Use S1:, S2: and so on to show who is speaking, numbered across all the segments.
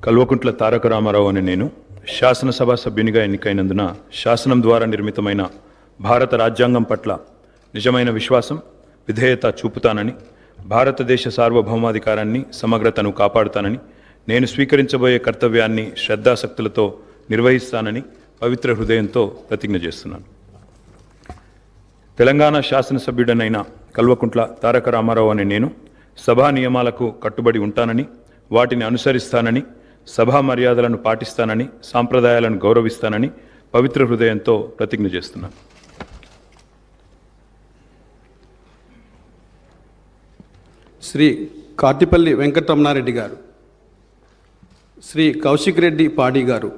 S1: కల్వకుంట్ల తారక రామారావు అనే నేను శాసనసభ సభ్యునిగా ఎన్నికైనందున శాసనం ద్వారా నిర్మితమైన భారత రాజ్యాంగం పట్ల నిజమైన విశ్వాసం, విధేయత చూపుతానని, భారతదేశ సార్వభౌమాధికారాన్ని, సమగ్రతను కాపాడుతానని, నేను స్వీకరించబోయే కర్తవ్యాన్ని శ్రద్ధాశక్తులతో నిర్వహిస్తానని పవిత్ర హృదయంతో ప్రతిజ్ఞ చేస్తున్నాను. తెలంగాణ శాసనసభ్యుడనైన కల్వకుంట్ల తారక రామారావు అనే నేను సభా నియమాలకు కట్టుబడి ఉంటానని, వాటిని అనుసరిస్తానని, సభా మర్యాదలను పాటిస్తానని, సాంప్రదాయాలను గౌరవిస్తానని పవిత్ర హృదయంతో ప్రతిజ్ఞ చేస్తున్నాను.
S2: శ్రీ కార్తిపల్లి వెంకటరమణారెడ్డి గారు, శ్రీ కౌశిక్ రెడ్డి పాడి గారు,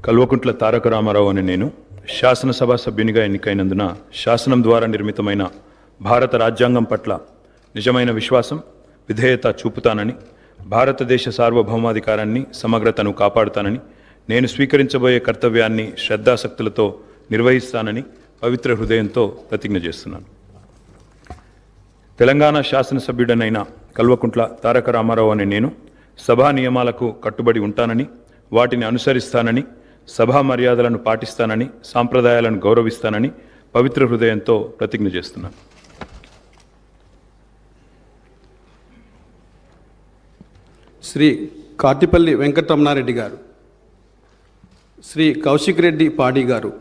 S1: కల్వకుంట్ల తారక రామారావు అనే నేను శాసనసభ సభ్యునిగా ఎన్నికైనందున శాసనం ద్వారా నిర్మితమైన భారత రాజ్యాంగం పట్ల నిజమైన విశ్వాసం, విధేయత చూపుతానని, భారతదేశ సార్వభౌమాధికారాన్ని, సమగ్రతను కాపాడుతానని, నేను స్వీకరించబోయే కర్తవ్యాన్ని శ్రద్ధాశక్తులతో నిర్వహిస్తానని పవిత్ర హృదయంతో ప్రతిజ్ఞ చేస్తున్నాను. తెలంగాణ శాసనసభ్యుడనైన కల్వకుంట్ల తారక రామారావు అనే నేను సభా నియమాలకు కట్టుబడి ఉంటానని, వాటిని అనుసరిస్తానని, సభా మర్యాదలను పాటిస్తానని, సాంప్రదాయాలను గౌరవిస్తానని పవిత్ర హృదయంతో ప్రతిజ్ఞ చేస్తున్నాను.
S2: శ్రీ కార్తిపల్లి వెంకటరమణారెడ్డి గారు, శ్రీ కౌశిక్ రెడ్డి పాడి గారు,